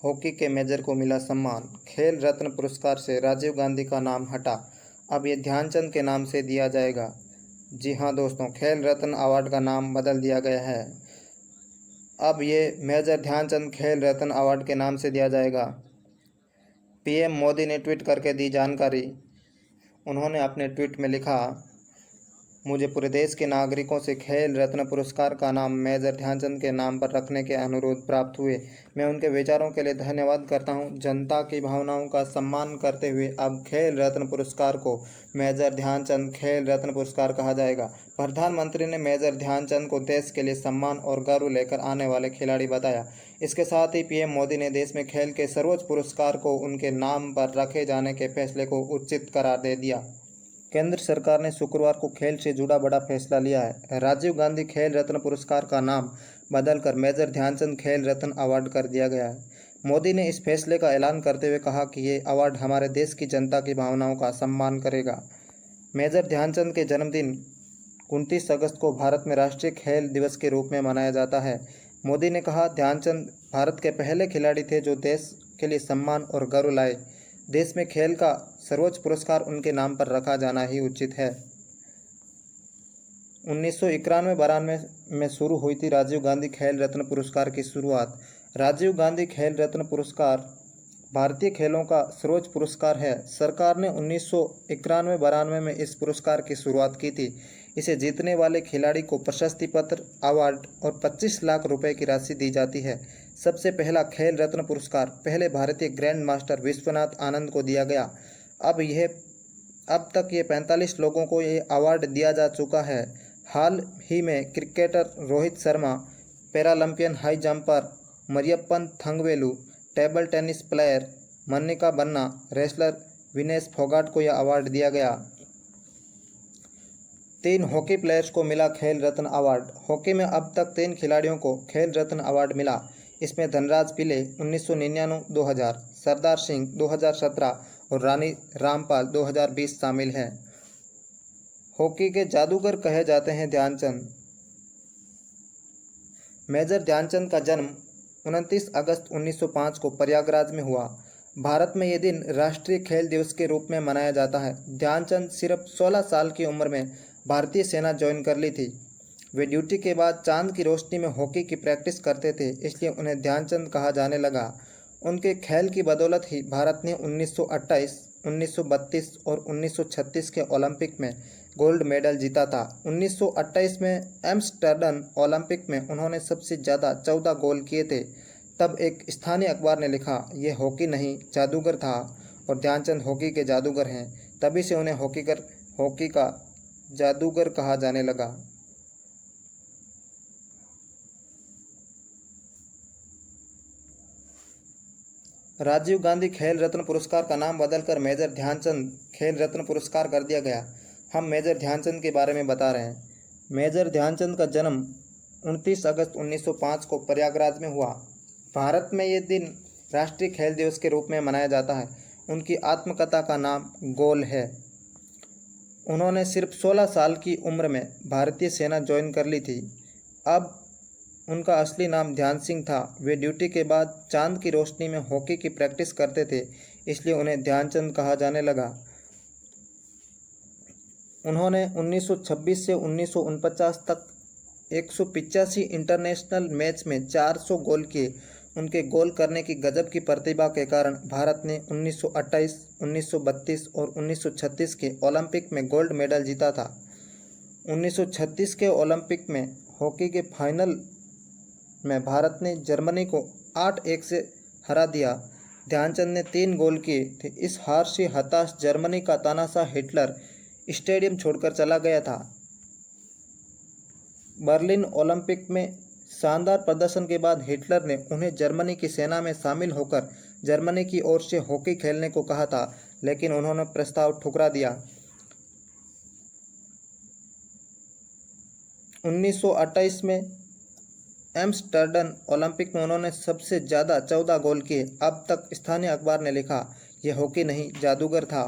Hockey के major को मिला सम्मान। खेल रत्न पुरस्कार से राजीव गांधी का नाम हटा, अब ये ध्यानचंद के नाम से दिया जाएगा। जी हाँ दोस्तों, खेल रत्न अवार्ड का नाम बदल दिया गया है। अब ये मेजर ध्यानचंद खेल रत्न अवार्ड के नाम से दिया जाएगा। पीएम मोदी ने ट्वीट करके दी जानकारी। उन्होंने अपने ट्वीट में लिखा, मुझे पूरे देश के नागरिकों से खेल रत्न पुरस्कार का नाम मेजर ध्यानचंद के नाम पर रखने के अनुरोध प्राप्त हुए। मैं उनके विचारों के लिए धन्यवाद करता हूं। जनता की भावनाओं का सम्मान करते हुए अब खेल रत्न पुरस्कार को मेजर ध्यानचंद खेल रत्न पुरस्कार कहा जाएगा। प्रधानमंत्री ने मेजर ध्यानचंद को देश के लिए सम्मान और गर्व लेकर आने वाले खिलाड़ी बताया। इसके साथ ही पीएम मोदी ने देश में खेल के सर्वोच्च पुरस्कार को उनके नाम पर रखे जाने के फैसले को उचित करार दे दिया। केंद्र सरकार ने शुक्रवार को खेल से जुड़ा बड़ा फैसला लिया है। राजीव गांधी खेल रत्न पुरस्कार का नाम बदलकर मेजर ध्यानचंद खेल रत्न अवार्ड कर दिया गया है। मोदी ने इस फैसले का ऐलान करते हुए कहा कि ये अवार्ड हमारे देश की जनता की भावनाओं का सम्मान करेगा। मेजर ध्यानचंद के जन्मदिन 29 अगस्त को भारत में राष्ट्रीय खेल दिवस के रूप में मनाया जाता है। मोदी ने कहा, ध्यानचंद भारत के पहले खिलाड़ी थे जो देश के लिए सम्मान और गर्व लाए। देश में खेल का सर्वोच्च पुरस्कार उनके नाम पर रखा जाना ही उचित है। 1991-92 में शुरू हुई थी राजीव गांधी खेल रत्न पुरस्कार की शुरुआत। राजीव गांधी खेल रत्न पुरस्कार भारतीय खेलों का सर्वोच्च पुरस्कार है। सरकार ने 1991-92 में इस पुरस्कार की शुरुआत की थी। इसे जीतने वाले खिलाड़ी को प्रशस्ति पत्र, अवार्ड और 25 लाख रुपए की राशि दी जाती है। सबसे पहला खेल रत्न पुरस्कार पहले भारतीय ग्रैंड मास्टर विश्वनाथ आनंद को दिया गया। अब तक ये 45 लोगों को ये अवार्ड दिया जा चुका है। हाल ही में cricketer Rohit Sharma, Paralympian high jumper Mariyappan Thangavelu, table tennis player Manika Banna, wrestler Vinesh Phogat को यह अवार्ड दिया गया। 3 हॉकी प्लेयर्स को मिला खेल रत्न अवार्ड। हॉकी में अब तक 3 खिलाड़ियों को खेल रत्न अवार्ड मिला। इसमें धनराज पिल्ले 1999-2000, सरदार सिंह 2017 और रानी रामपाल 2020 शामिल हैं। हॉकी के जादूगर कहे जाते हैं ध्यानचंद। मेजर ध्यानचंद का जन्म 29 अगस्त 1905 को प्रयागराज में हुआ। भारत में ये दिन राष्ट्रीय खेल दिवस के रूप में मनाया जाता है। ध्यानचंद सिर्फ 16 साल की उम्र में भारतीय सेना ज्वाइन कर ली थी। वे ड्यूटी के बाद चांद की रोशनी में हॉकी की प्रैक्टिस करते थे, इसलिए उन्हें ध्यानचंद कहा जाने लगा। उनके खेल की बदौलत ही भारत ने 1928, 1932 और 1936 के ओलंपिक में गोल्ड मेडल जीता था। 1928 में एम्स्टर्डम ओलंपिक में उन्होंने सबसे ज़्यादा 14 गोल किए थे। तब एक स्थानीय अखबार ने लिखा, ये हॉकी नहीं जादूगर था और ध्यानचंद हॉकी के जादूगर हैं। तभी से उन्हें हॉकी का जादूगर कहा जाने लगा। राजीव गांधी खेल रत्न पुरस्कार का नाम बदलकर मेजर ध्यानचंद खेल रत्न पुरस्कार कर दिया गया। हम मेजर ध्यानचंद के बारे में बता रहे हैं। मेजर ध्यानचंद का जन्म 29 अगस्त 1905 को प्रयागराज में हुआ। भारत में ये दिन राष्ट्रीय खेल दिवस के रूप में मनाया जाता है। उनकी आत्मकथा का नाम गोल है। उन्होंने सिर्फ 16 साल की उम्र में भारतीय सेना ज्वाइन कर ली थी। अब उनका असली नाम ध्यान सिंह था। वे ड्यूटी के बाद चांद की रोशनी में हॉकी की प्रैक्टिस करते थे, इसलिए उन्हें ध्यानचंद कहा जाने लगा। उन्होंने 1926 से 1949 तक 185 इंटरनेशनल मैच में 400 गोल किए। उनके गोल करने की गजब की प्रतिभा के कारण भारत ने 1928, 1932 और 1936 के ओलंपिक में गोल्ड मेडल जीता था। 1936 के ओलंपिक में हॉकी के फाइनल में भारत ने जर्मनी को 8-1 से हरा दिया। ध्यानचंद ने 3 गोल किए थे। इस हार से हताश जर्मनी का तानाशाह हिटलर स्टेडियम छोड़कर चला गया था। बर्लिन ओलंपिक में शानदार प्रदर्शन के बाद हिटलर ने उन्हें जर्मनी की सेना में शामिल होकर जर्मनी की ओर से हॉकी खेलने को कहा था, लेकिन उन्होंने प्रस्ताव ठुकरा दिया। 1928 में एम्स्टर्डम ओलंपिक में उन्होंने सबसे ज़्यादा 14 गोल किए। अब तक स्थानीय अखबार ने लिखा, यह हॉकी नहीं जादूगर था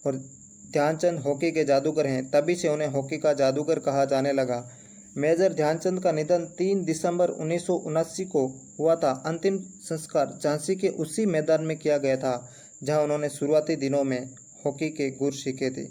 और ध्यानचंद हॉकी के जादूगर हैं। तभी से उन्हें हॉकी का जादूगर कहा जाने लगा। मेजर ध्यानचंद का निधन 3 दिसंबर 1979 को हुआ था। अंतिम संस्कार झांसी के उसी मैदान में किया गया था जहां उन्होंने शुरुआती दिनों में हॉकी के गुर सीखे थे।